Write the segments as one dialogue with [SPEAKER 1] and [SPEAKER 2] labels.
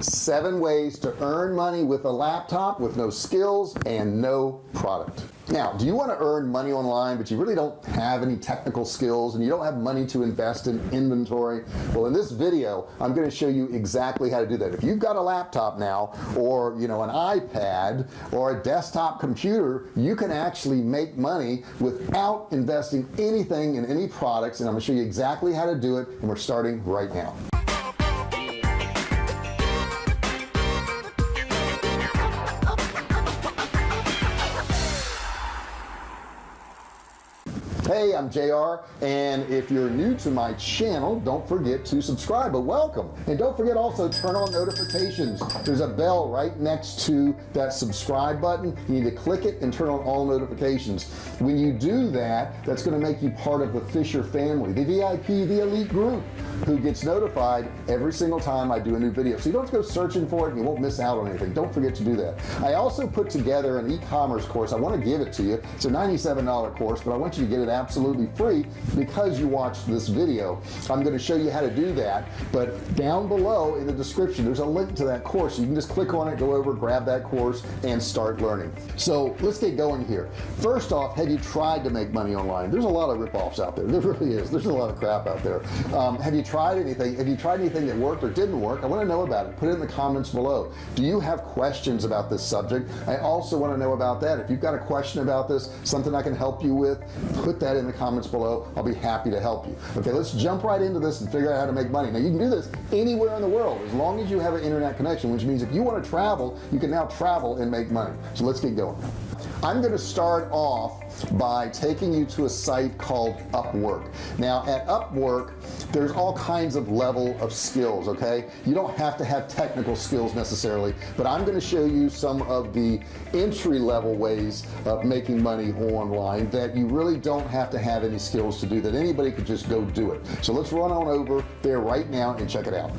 [SPEAKER 1] 7 ways to earn money with a laptop with no skills and no product. Now, do you want to earn money online but you really don't have any technical skills and you don't have money to invest in inventory? Well, in this video I'm going to show you exactly how to do that. If you've got a laptop now, or an iPad or a desktop computer, you can actually make money without investing anything in any products, and I'm going to show you exactly how to do it, and we're starting right now. Hey, I'm JR, and if you're new to my channel, don't forget to subscribe. But welcome, and don't forget also turn on notifications. There's a bell right next to that subscribe button. You need to click it and turn on all notifications. When you do that, that's going to make you part of the Fisher family, the VIP, the elite group, who gets notified every single time I do a new video. So you don't have to go searching for it and you won't miss out on anything. Don't forget to do that. I also put together an e-commerce course. I want to give it to you. It's a $97 course, but I want you to get it absolutely free because you watched this video. I'm going to show you how to do that, but down below in the description there's a link to that course. You can just click on it, go over, grab that course, and start learning. So let's get going here. First off, have you tried to make money online? There's a lot of rip-offs out there. There really is. There's a lot of crap out there. Have you tried anything? Have you tried anything that worked or didn't work? I want to know about it. Put it in the comments below. Do you have questions about this subject? I also want to know about that. If you've got a question about this, something I can help you with, put that in the comments below. I'll be happy to help you. Okay, let's jump right into this and figure out how to make money. Now, you can do this anywhere in the world as long as you have an internet connection, which means if you want to travel, you can now travel and make money. So let's get going. I'm going to start off by taking you to a site called Upwork. Now, at Upwork, there's all kinds of level of skills. Okay, you don't have to have technical skills necessarily, but I'm going to show you some of the entry-level ways of making money online that you really don't have to have any skills to do, that anybody could just go do it. So let's run on over there right now and check it out.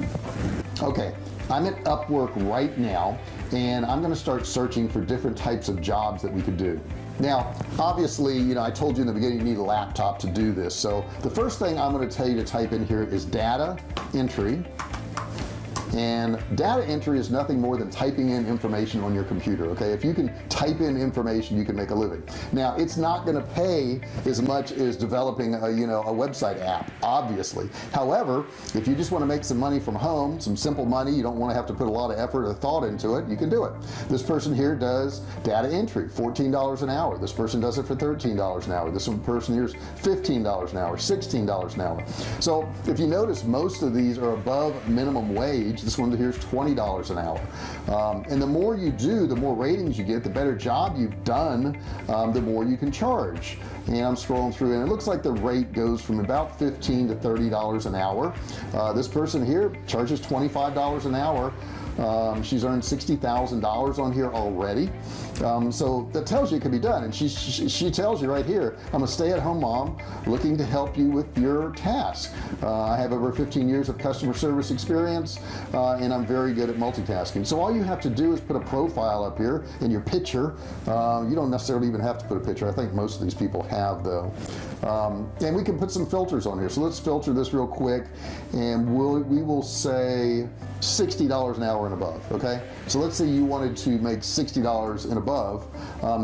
[SPEAKER 1] Okay, I'm at Upwork right now, and I'm going to start searching for different types of jobs that we could do. Now, obviously, I told you in the beginning you need a laptop to do this. So the first thing I'm going to tell you to type in here is data entry. And data entry is nothing more than typing in information on your computer. Okay, if you can type in information, you can make a living. Now, it's not going to pay as much as developing a website app, obviously. However, if you just want to make some money from home, some simple money, you don't want to have to put a lot of effort or thought into it, you can do it. This person here does data entry, $14 an hour. This person does it for $13 an hour. This person here is $15 an hour, $16 an hour. So if you notice, most of these are above minimum wage. This one here is $20 an hour. And the more you do, the more ratings you get, the better job you've done, the more you can charge. And I'm scrolling through, and it looks like the rate goes from about $15 to $30 an hour. This person here charges $25 an hour. She's earned $60,000 on here already. So that tells you it can be done. And she tells you right here, I'm a stay-at-home mom looking to help you with your task. I have over 15 years of customer service experience, and I'm very good at multitasking. So all you have to do is put a profile up here in your picture. You don't necessarily even have to put a picture. I think most of these people have, though. And we can put some filters on here. So let's filter this real quick, and we will say $60 an hour and above. Okay, so let's say you wanted to make $60 and above.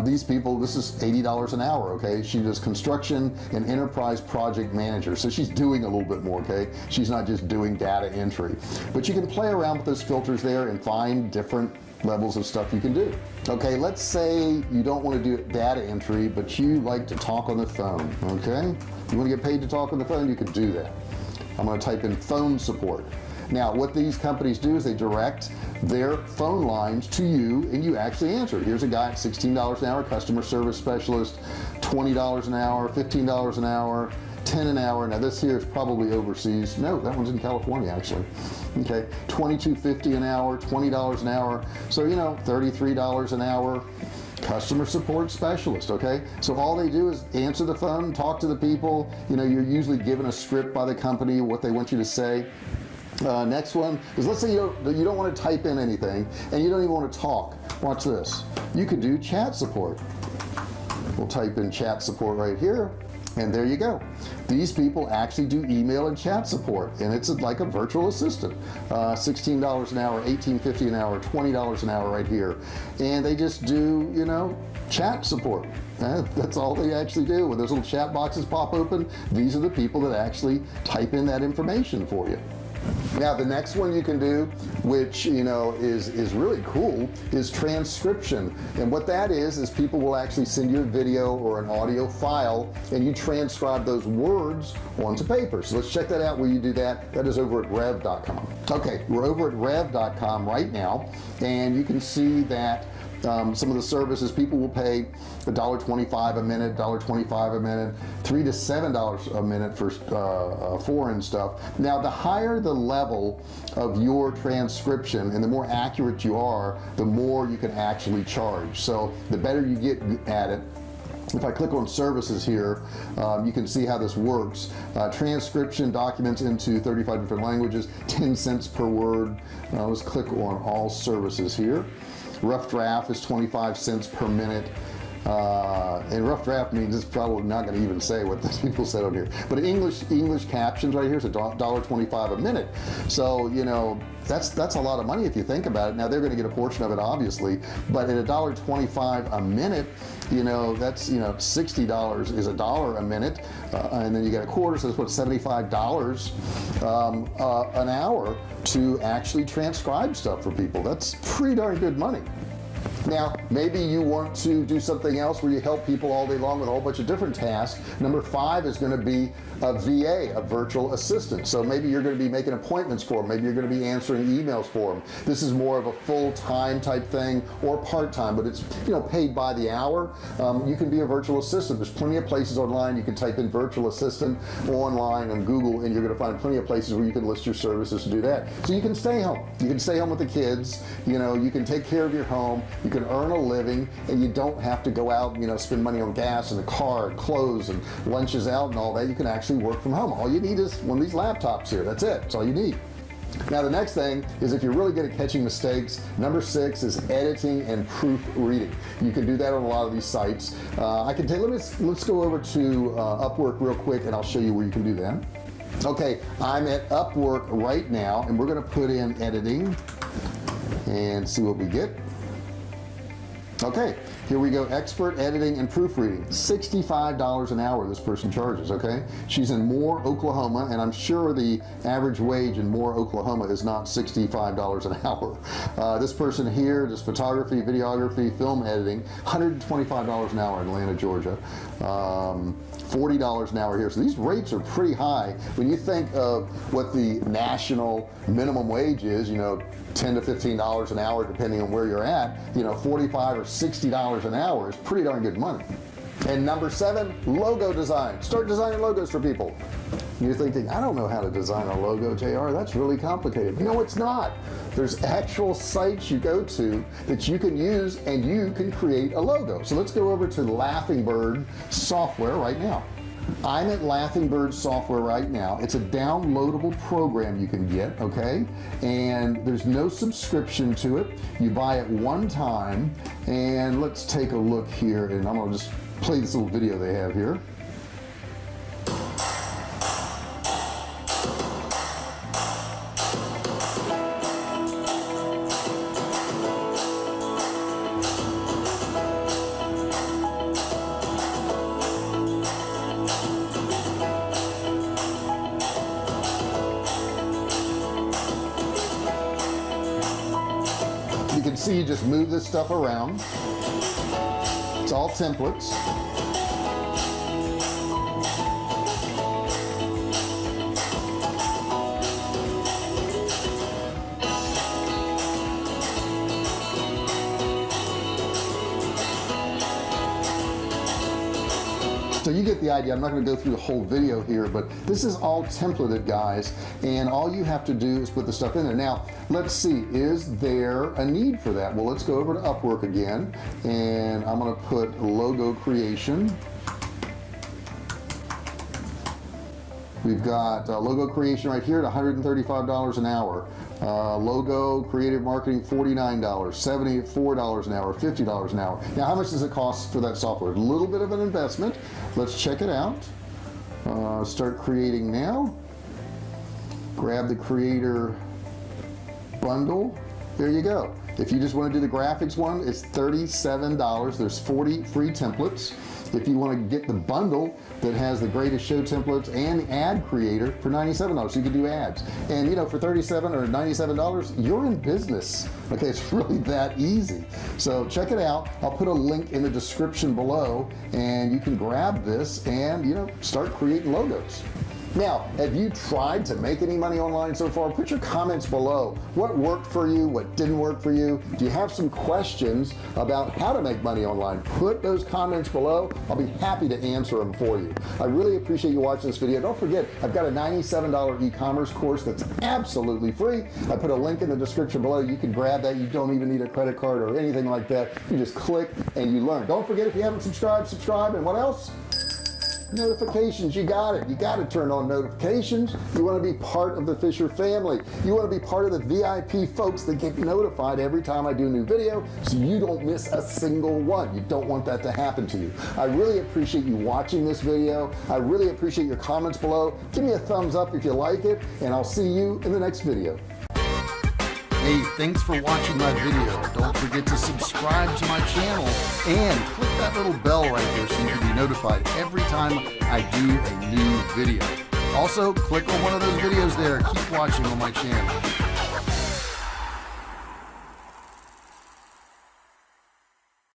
[SPEAKER 1] These people, this is $80 an hour. Okay, she does construction and enterprise project manager, so she's doing a little bit more. Okay, she's not just doing data entry, but you can play around with those filters there and find different levels of stuff you can do. Okay, let's say you don't want to do data entry, but you like to talk on the phone. Okay, you want to get paid to talk on the phone, you can do that. I'm going to type in phone support. Now, what these companies do is they direct their phone lines to you, and you actually answer. Here's a guy at $16 an hour, customer service specialist, $20 an hour, $15 an hour, $10 an hour. Now this here is probably overseas. No, that one's in California actually. Okay, $22.50 an hour, $20 an hour. So $33 an hour. Customer support specialist. Okay, so all they do is answer the phone, talk to the people. You're usually given a script by the company what they want you to say. Next one is, let's say you don't want to type in anything and you don't even want to talk. Watch this. You could do chat support. We'll type in chat support right here. And there you go. These people actually do email and chat support, and it's like a virtual assistant. $16 an hour, $18.50 an hour, $20 an hour right here. And they just do, you know, chat support. That's all they actually do. When those little chat boxes pop open, these are the people that actually type in that information for you. Now the next one you can do, which you know is really cool, is transcription. And what that is people will actually send you a video or an audio file, and you transcribe those words onto paper. So let's check that out where you do that. That is over at rev.com. Okay, we're over at rev.com right now, and you can see that some of the services people will pay $1.25 a minute, $1.25 a minute, $3 to $7 a minute for foreign stuff. Now the higher the level of your transcription and the more accurate you are, the more you can actually charge. So the better you get at it. If I click on services here, you can see how this works. Transcription documents into 35 different languages, 10 cents per word. Let's click on all services here. Rough draft is 25 cents per minute. And rough draft means it's probably not going to even say what the people said on here. But English captions right here is $1.25 a minute. So you know that's a lot of money if you think about it. Now they're going to get a portion of it, obviously, but at $1.25 a minute, you know that's $60 is $1 a minute, and then you get a quarter, so it's what, $75 an hour to actually transcribe stuff for people. That's pretty darn good money. Now maybe you want to do something else where you help people all day long with a whole bunch of different tasks. Number 5 is going to be a VA, a virtual assistant. So maybe you're going to be making appointments for them, maybe you're going to be answering emails for them. This is more of a full-time type thing or part-time, but it's paid by the hour. You can be a virtual assistant. There's plenty of places online. You can type in virtual assistant online on Google, and you're going to find plenty of places where you can list your services to do that. So you can stay home. You can stay home with the kids. You can take care of your home. You can earn a living, and you don't have to go out and spend money on gas and a car and clothes and lunches out and all that. You can actually work from home. All you need is one of these laptops here. That's it. That's all you need. Now the next thing is, if you're really good at catching mistakes, number 6 is editing and proofreading. You can do that on a lot of these sites. I can tell you, let's go over to Upwork real quick, and I'll show you where you can do that. Okay, I'm at Upwork right now, and we're going to put in editing and see what we get. Okay, here we go. Expert editing and proofreading. $65 an hour this person charges. Okay, she's in Moore, Oklahoma, and I'm sure the average wage in Moore, Oklahoma is not $65 an hour. This person here does photography, videography, film editing. $125 an hour in Atlanta, Georgia. $40 an hour here. So these rates are pretty high when you think of what the national minimum wage is. $10 to $15 an hour depending on where you're at. $45 or $60 an hour is pretty darn good money. And number 7, logo design. Start designing logos for people. You're thinking, I don't know how to design a logo, JR. That's really complicated. No, it's not. There's actual sites you go to that you can use, and you can create a logo. So let's go over to Laughing Bird software right now. I'm at Laughing Bird software right now. It's a downloadable program you can get, okay? And there's no subscription to it. You buy it one time, and let's take a look here, and I'm gonna just play this little video they have here. You can see you just move this stuff around. It's all templates. So you get the idea. I'm not going to go through the whole video here, but this is all templated, guys, and all you have to do is put the stuff in there. Now, let's see, is there a need for that? Well, let's go over to Upwork again, and I'm going to put logo creation. We've got logo creation right here at $135 an hour. Logo creative marketing, $49, $74 an hour, $50 an hour. Now, how much does it cost for that software? A little bit of an investment. Let's check it out. Start creating now. Grab the creator bundle. There you go. If you just want to do the graphics one, it's $37. There's 40 free templates. If you want to get the bundle that has the greatest show templates and the ad creator for $97, so you can do ads. And you know, for $37 or $97, you're in business. Okay, it's really that easy. So check it out. I'll put a link in the description below, and you can grab this and, you know, start creating logos. Now, have you tried to make any money online so far? Put your comments below. What worked for you? What didn't work for you? Do you have some questions about how to make money online? Put those comments below. I'll be happy to answer them for you. I really appreciate you watching this video. Don't forget, I've got a $97 e-commerce course that's absolutely free. I put a link in the description below. You can grab that. You don't even need a credit card or anything like that. You just click and you learn. Don't forget, if you haven't subscribed, subscribe. And what else? Notifications. You got it. You got to turn on notifications. You want to be part of the Fisher family. You want to be part of the VIP folks that get notified every time I do a new video, so you don't miss a single one. You don't want that to happen to you. I really appreciate you watching this video. I really appreciate your comments below. Give me a thumbs up if you like it, and I'll see you in the next video. Hey, thanks for watching my video. Don't forget to subscribe to my channel and click that little bell right there so you can be notified every time I do a new video. Also, click on one of those videos there. Keep watching on my channel.